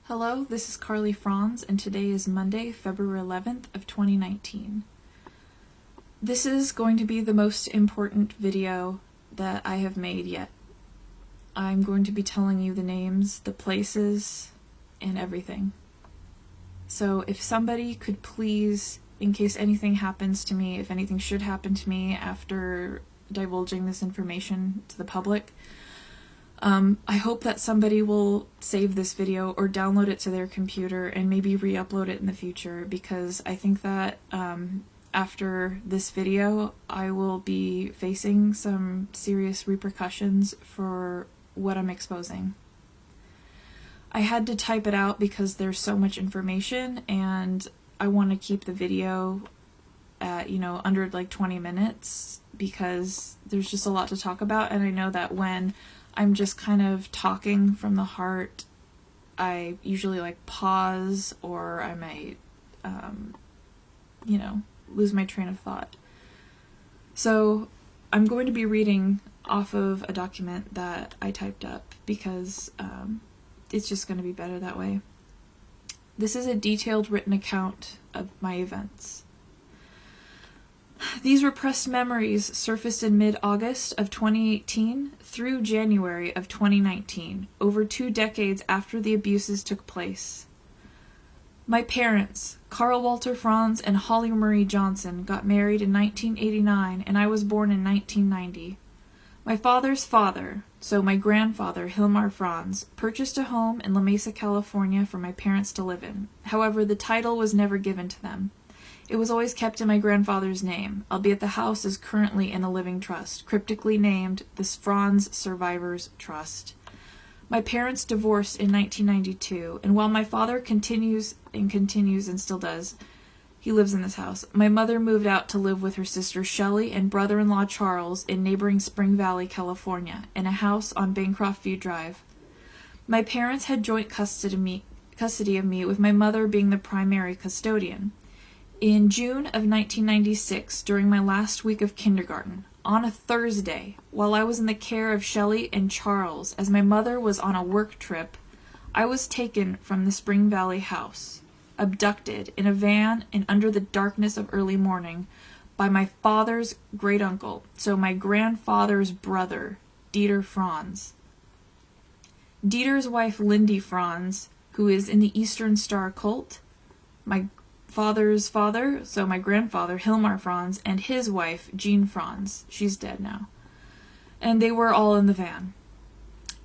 Hello, this is Carly Franz, and today is Monday, February 11th of 2019. This is going to be the most important video that I have made yet. I'm going to be telling you the names, the places, and everything. So if somebody could please, in case anything happens to me, if anything should happen to me after divulging this information to the public, I hope that somebody will save this video or download it to their computer and maybe re-upload it in the future, because I think that after this video I will be facing some serious repercussions for what I'm exposing. I had to type it out because there's so much information and I want to keep the video at, under like 20 minutes because there's just a lot to talk about, and I know that when I'm just kind of talking from the heart, I usually pause, or I might, lose my train of thought. So I'm going to be reading off of a document that I typed up because it's just going to be better that way. This is a detailed written account of my events. These repressed memories surfaced in mid-August of 2018 through January of 2019, over 2 decades after the abuses took place. My parents, Carl Walter Franz and Holly Marie Johnson, got married in 1989, and I was born in 1990. My father's father, so my grandfather, Hilmar Franz, purchased a home in La Mesa, California for my parents to live in. However, the title was never given to them. It was always kept in my grandfather's name, albeit the house is currently in a living trust, cryptically named the Franz Survivors Trust. My parents divorced in 1992, and while my father continues and still does, he lives in this house, my mother moved out to live with her sister Shelley and brother-in-law Charles in neighboring Spring Valley, California, in a house on Bancroft View Drive. My parents had joint custody of me, with my mother being the primary custodian. In June of 1996, during my last week of kindergarten, on a Thursday, while I was in the care of Shelley and Charles, as my mother was on a work trip, I was taken from the Spring Valley house, abducted in a van and under the darkness of early morning by my father's great-uncle, so my grandfather's brother, Dieter Franz. Dieter's wife, Lindy Franz, who is in the Eastern Star cult, my father's father, so my grandfather, Hilmar Franz, and his wife, Jean Franz. She's dead now. And they were all in the van.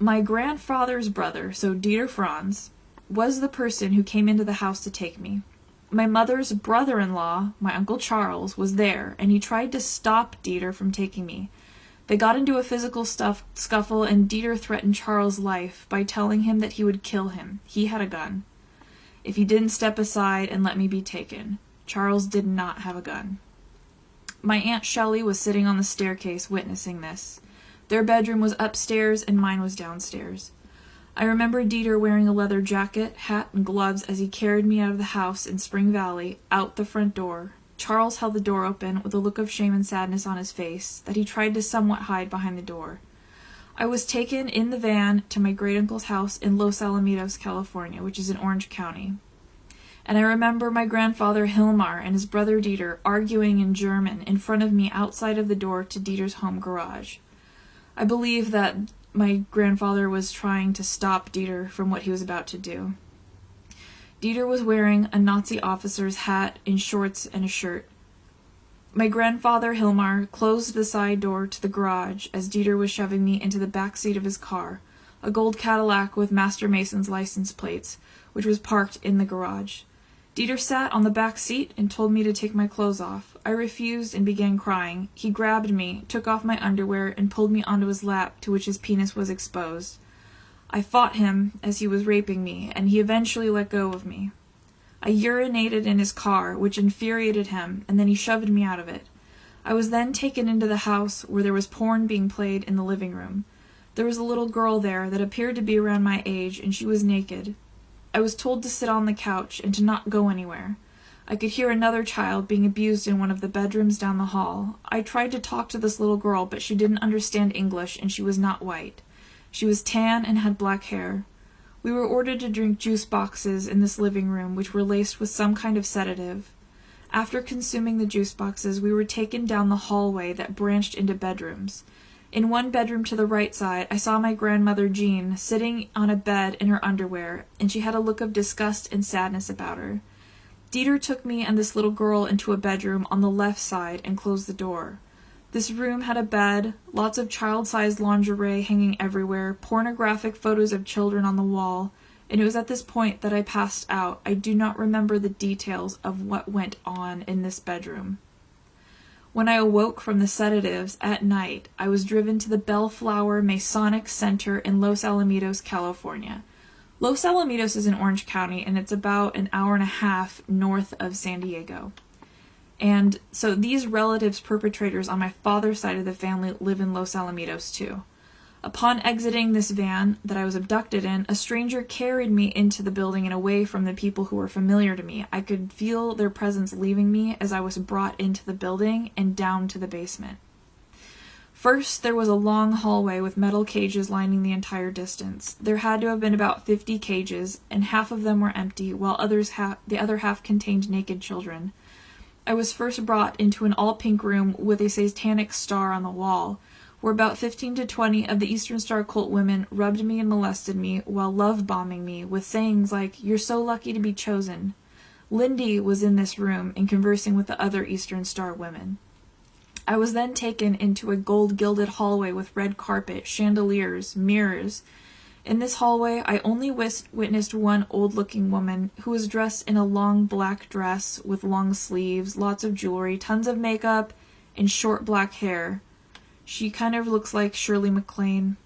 My grandfather's brother, so Dieter Franz, was the person who came into the house to take me. My mother's brother-in-law, my Uncle Charles, was there, and he tried to stop Dieter from taking me. They got into a physical scuffle, and Dieter threatened Charles' life by telling him that he would kill him. He had a gun. If he didn't step aside and let me be taken. Charles did not have a gun. My Aunt Shelley was sitting on the staircase witnessing this. Their bedroom was upstairs and mine was downstairs. I remember Dieter wearing a leather jacket, hat, and gloves as he carried me out of the house in Spring Valley, out the front door. Charles held the door open with a look of shame and sadness on his face that he tried to somewhat hide behind the door. I was taken in the van to my great-uncle's house in Los Alamitos, California, which is in Orange County. And I remember my grandfather Hilmar and his brother Dieter arguing in German in front of me outside of the door to Dieter's home garage. I believe that my grandfather was trying to stop Dieter from what he was about to do. Dieter was wearing a Nazi officer's hat and shorts and a shirt. My grandfather, Hilmar, closed the side door to the garage as Dieter was shoving me into the back seat of his car, a gold Cadillac with Master Mason's license plates, which was parked in the garage. Dieter sat on the back seat and told me to take my clothes off. I refused and began crying. He grabbed me, took off my underwear, and pulled me onto his lap, to which his penis was exposed. I fought him as he was raping me, and he eventually let go of me. I urinated in his car, which infuriated him, and then he shoved me out of it. I was then taken into the house where there was porn being played in the living room. There was a little girl there that appeared to be around my age, and she was naked. I was told to sit on the couch and to not go anywhere. I could hear another child being abused in one of the bedrooms down the hall. I tried to talk to this little girl, but she didn't understand English, and she was not white. She was tan and had black hair. We were ordered to drink juice boxes in this living room, which were laced with some kind of sedative. After consuming the juice boxes, we were taken down the hallway that branched into bedrooms. In one bedroom to the right side, I saw my grandmother Jean sitting on a bed in her underwear, and she had a look of disgust and sadness about her. Dieter took me and this little girl into a bedroom on the left side and closed the door. This room had a bed, lots of child-sized lingerie hanging everywhere, pornographic photos of children on the wall, and it was at this point that I passed out. I do not remember the details of what went on in this bedroom. When I awoke from the sedatives at night, I was driven to the Bellflower Masonic Center in Los Alamitos, California. Los Alamitos is in Orange County, and it's about an hour and a half north of San Diego. And so these relatives, perpetrators on my father's side of the family, live in Los Alamitos too. Upon exiting this van that I was abducted in, a stranger carried me into the building and away from the people who were familiar to me. I could feel their presence leaving me as I was brought into the building and down to the basement. First, there was a long hallway with metal cages lining the entire distance. There had to have been about 50 cages, and half of them were empty, while the other half contained naked children. I was first brought into an all-pink room with a satanic star on the wall, where about 15 to 20 of the Eastern Star cult women rubbed me and molested me while love-bombing me with sayings like, "You're so lucky to be chosen." Lindy was in this room and conversing with the other Eastern Star women. I was then taken into a gold-gilded hallway with red carpet, chandeliers, mirrors. In this hallway, I only witnessed one old-looking woman who was dressed in a long black dress with long sleeves, lots of jewelry, tons of makeup, and short black hair. She kind of looks like Shirley MacLaine.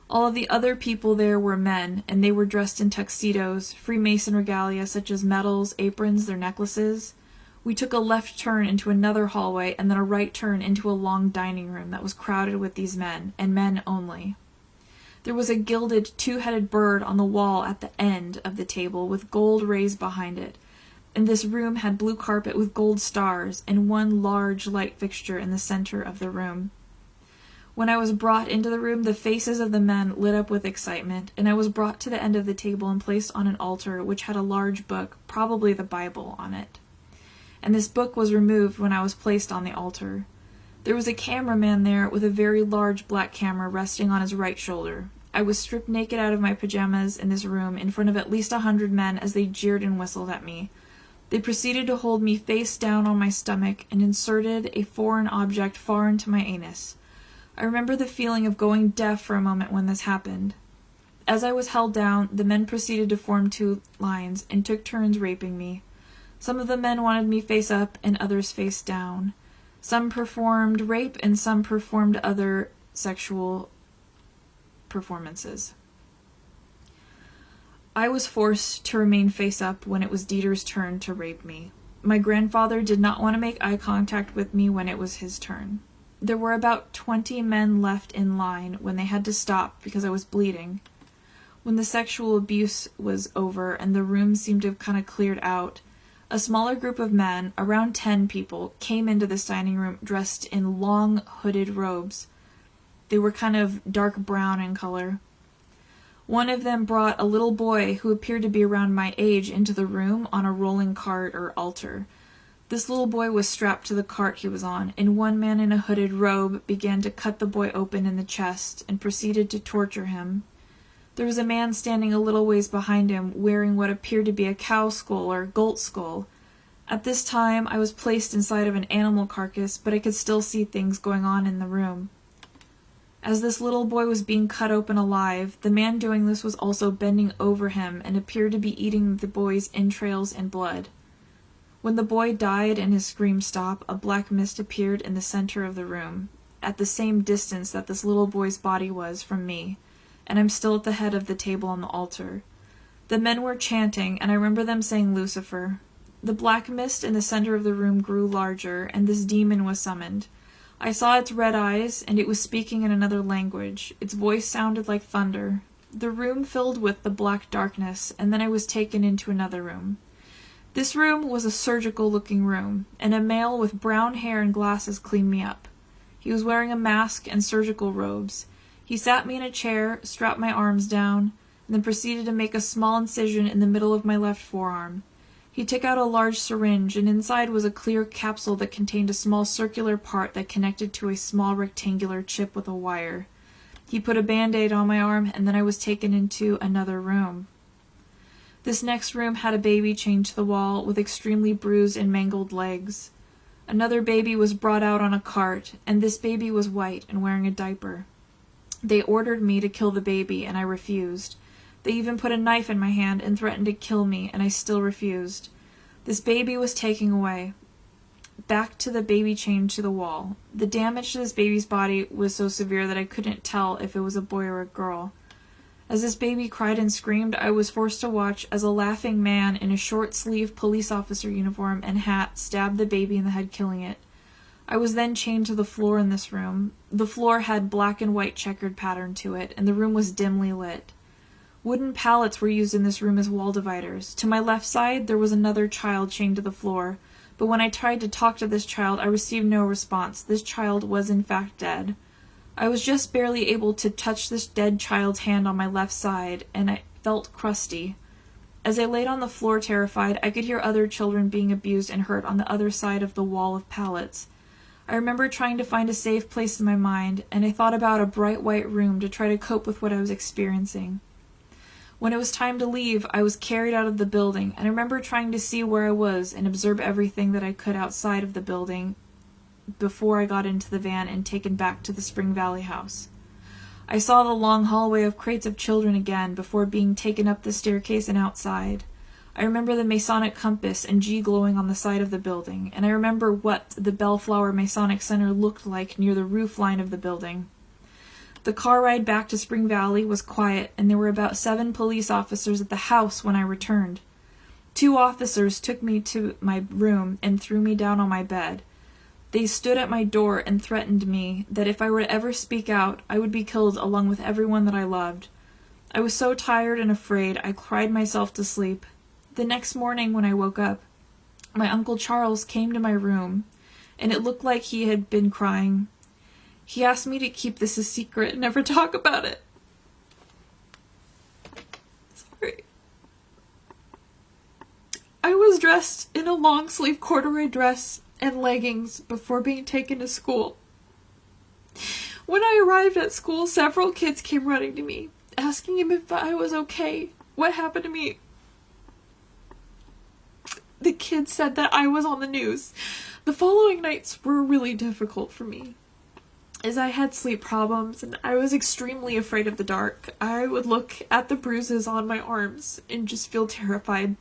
All of the other people there were men, and they were dressed in tuxedos, Freemason regalia such as medals, aprons, their necklaces. We took a left turn into another hallway and then a right turn into a long dining room that was crowded with these men, and men only. There was a gilded two-headed bird on the wall at the end of the table with gold rays behind it, and this room had blue carpet with gold stars and one large light fixture in the center of the room. When I was brought into the room, the faces of the men lit up with excitement, and I was brought to the end of the table and placed on an altar which had a large book, probably the Bible, on it. And this book was removed when I was placed on the altar. There was a cameraman there with a very large black camera resting on his right shoulder. I was stripped naked out of my pajamas in this room in front of at least 100 men as they jeered and whistled at me. They proceeded to hold me face down on my stomach and inserted a foreign object far into my anus. I remember the feeling of going deaf for a moment when this happened. As I was held down, the men proceeded to form two lines and took turns raping me. Some of the men wanted me face up and others face down. Some performed rape and some performed other sexual performances. I was forced to remain face up when it was Dieter's turn to rape me. My grandfather did not want to make eye contact with me when it was his turn. There were about 20 men left in line when they had to stop because I was bleeding. When the sexual abuse was over and the room seemed to have kind of cleared out, a smaller group of men, around 10 people, came into this dining room dressed in long hooded robes. They were kind of dark brown in color. One of them brought a little boy who appeared to be around my age into the room on a rolling cart or altar. This little boy was strapped to the cart he was on, and one man in a hooded robe began to cut the boy open in the chest and proceeded to torture him. There was a man standing a little ways behind him wearing what appeared to be a cow skull or goat skull. At this time, I was placed inside of an animal carcass, but I could still see things going on in the room. As this little boy was being cut open alive, the man doing this was also bending over him and appeared to be eating the boy's entrails and blood. When the boy died and his scream stopped, a black mist appeared in the center of the room, at the same distance that this little boy's body was from me, and I'm still at the head of the table on the altar. The men were chanting, and I remember them saying Lucifer. The black mist in the center of the room grew larger, and this demon was summoned. I saw its red eyes, and it was speaking in another language. Its voice sounded like thunder. The room filled with the black darkness, and then I was taken into another room. This room was a surgical-looking room, and a male with brown hair and glasses cleaned me up. He was wearing a mask and surgical robes. He sat me in a chair, strapped my arms down. then proceeded to make a small incision in the middle of my left forearm. He took out a large syringe, and inside was a clear capsule that contained a small circular part that connected to a small rectangular chip with a wire. He put a Band-Aid on my arm, and then I was taken into another room. This next room had a baby chained to the wall with extremely bruised and mangled legs. Another baby was brought out on a cart, and this baby was white and wearing a diaper. They ordered me to kill the baby, and I refused. They even put a knife in my hand and threatened to kill me, and I still refused. This baby was taken away, back to the baby chained to the wall. The damage to this baby's body was so severe that I couldn't tell if it was a boy or a girl. As this baby cried and screamed, I was forced to watch as a laughing man in a short-sleeved police officer uniform and hat stabbed the baby in the head, killing it. I was then chained to the floor in this room. The floor had black and white checkered pattern to it, and the room was dimly lit. Wooden pallets were used in this room as wall dividers. To my left side, there was another child chained to the floor, but when I tried to talk to this child, I received no response. This child was in fact dead. I was just barely able to touch this dead child's hand on my left side, and I felt crusty. As I laid on the floor terrified, I could hear other children being abused and hurt on the other side of the wall of pallets. I remember trying to find a safe place in my mind, and I thought about a bright white room to try to cope with what I was experiencing. When it was time to leave, I was carried out of the building, and I remember trying to see where I was and observe everything that I could outside of the building before I got into the van and taken back to the Spring Valley house. I saw the long hallway of crates of children again before being taken up the staircase and outside. I remember the Masonic compass and G glowing on the side of the building, and I remember what the Bellflower Masonic Center looked like near the roof line of the building. The car ride back to Spring Valley was quiet, and there were about 7 police officers at the house when I returned. 2 officers took me to my room and threw me down on my bed. They stood at my door and threatened me that if I were to ever speak out, I would be killed along with everyone that I loved. I was so tired and afraid, I cried myself to sleep. The next morning when I woke up, my Uncle Charles came to my room, and it looked like he had been crying. He asked me to keep this a secret and never talk about it. Sorry. I was dressed in a long-sleeve corduroy dress and leggings before being taken to school. When I arrived at school, several kids came running to me, asking him if I was okay. What happened to me? The kids said that I was on the news. The following nights were really difficult for me, as I had sleep problems and I was extremely afraid of the dark. I would look at the bruises on my arms and just feel terrified.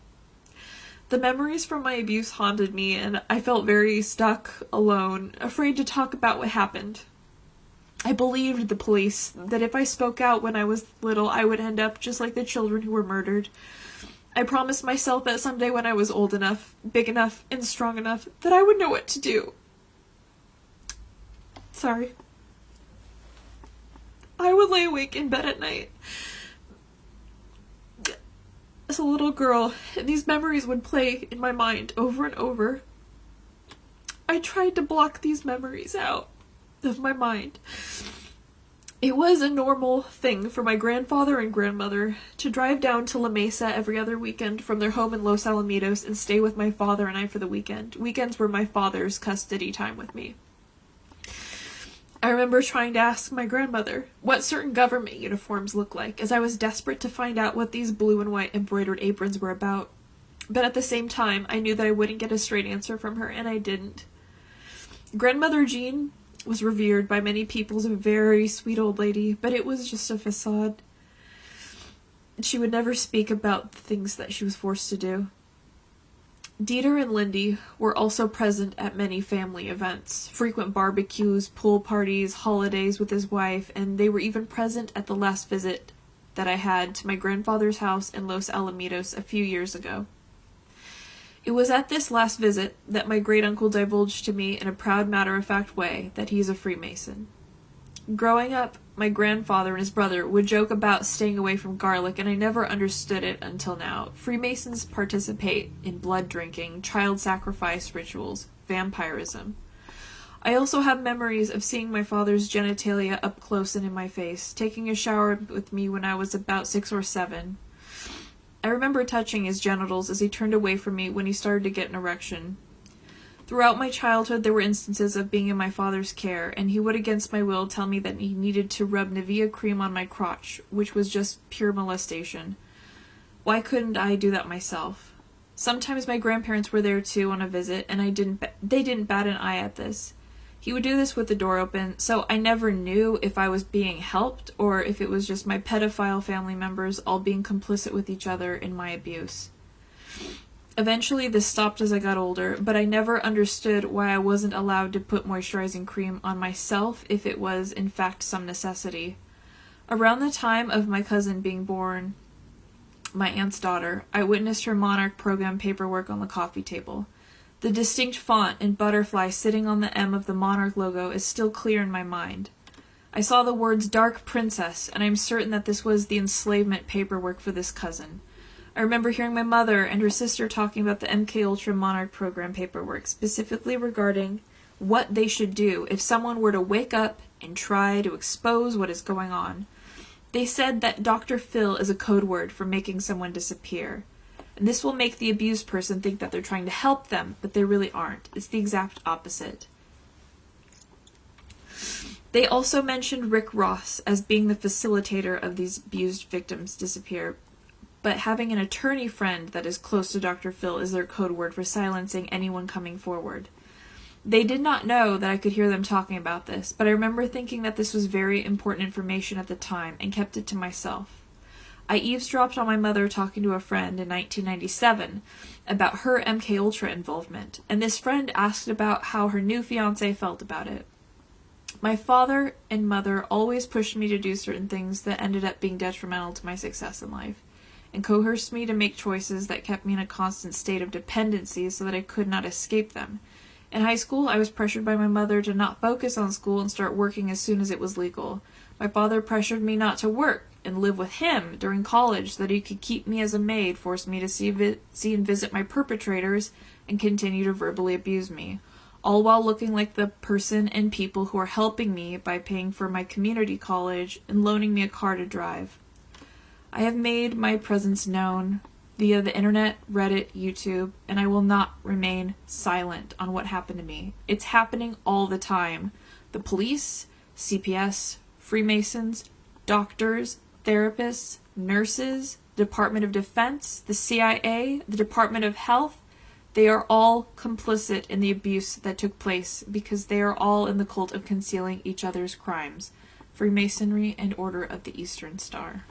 The memories from my abuse haunted me, and I felt very stuck, alone, afraid to talk about what happened. I believed the police that if I spoke out when I was little, I would end up just like the children who were murdered. I promised myself that someday when I was old enough, big enough, and strong enough, that I would know what to do. Sorry. I would lay awake in bed at night as a little girl, and these memories would play in my mind over and over. I tried to block these memories out of my mind. It was a normal thing for my grandfather and grandmother to drive down to La Mesa every other weekend from their home in Los Alamitos and stay with my father and I for the weekend. Weekends were my father's custody time with me. I remember trying to ask my grandmother what certain government uniforms looked like, as I was desperate to find out what these blue and white embroidered aprons were about. But at the same time, I knew that I wouldn't get a straight answer from her, and I didn't. Grandmother Jean was revered by many people as a very sweet old lady, but it was just a facade. She would never speak about the things that she was forced to do. Dieter and Lindy were also present at many family events, frequent barbecues, pool parties, holidays with his wife, and they were even present at the last visit that I had to my grandfather's house in Los Alamitos a few years ago. It was at this last visit that my great-uncle divulged to me in a proud matter-of-fact way that he is a Freemason. Growing up, my grandfather and his brother would joke about staying away from garlic, and I never understood it until now. Freemasons participate in blood drinking, child sacrifice rituals, vampirism. I also have memories of seeing my father's genitalia up close and in my face, taking a shower with me when I was about 6 or 7. I remember touching his genitals as he turned away from me when he started to get an erection. Throughout my childhood, there were instances of being in my father's care, and he would against my will tell me that he needed to rub Nivea cream on my crotch, which was just pure molestation. Why couldn't I do that myself? Sometimes my grandparents were there too on a visit, and they didn't bat an eye at this. He would do this with the door open, so I never knew if I was being helped or if it was just my pedophile family members all being complicit with each other in my abuse. Eventually, this stopped as I got older, but I never understood why I wasn't allowed to put moisturizing cream on myself if it was, in fact, some necessity. Around the time of my cousin being born, my aunt's daughter, I witnessed her Monarch program paperwork on the coffee table. The distinct font and butterfly sitting on the M of the Monarch logo is still clear in my mind. I saw the words Dark Princess, and I'm certain that this was the enslavement paperwork for this cousin. I remember hearing my mother and her sister talking about the MKUltra Monarch program paperwork, specifically regarding what they should do if someone were to wake up and try to expose what is going on. They said that Dr. Phil is a code word for making someone disappear. And this will make the abused person think that they're trying to help them, but they really aren't. It's the exact opposite. They also mentioned Rick Ross as being the facilitator of these abused victims disappear, but having an attorney friend that is close to Dr. Phil is their code word for silencing anyone coming forward. They did not know that I could hear them talking about this, but I remember thinking that this was very important information at the time and kept it to myself. I eavesdropped on my mother talking to a friend in 1997 about her MKUltra involvement, and this friend asked about how her new fiancé felt about it. My father and mother always pushed me to do certain things that ended up being detrimental to my success in life, and coerced me to make choices that kept me in a constant state of dependency so that I could not escape them. In high school, I was pressured by my mother to not focus on school and start working as soon as it was legal. My father pressured me not to work and live with him during college so that he could keep me as a maid, forced me to see and visit my perpetrators, and continue to verbally abuse me, all while looking like the person and people who are helping me by paying for my community college and loaning me a car to drive. I have made my presence known via the internet, Reddit, YouTube, and I will not remain silent on what happened to me. It's happening all the time. The police, CPS, Freemasons, doctors, therapists, nurses, Department of Defense, the CIA, the Department of Health, they are all complicit in the abuse that took place because they are all in the cult of concealing each other's crimes. Freemasonry and Order of the Eastern Star.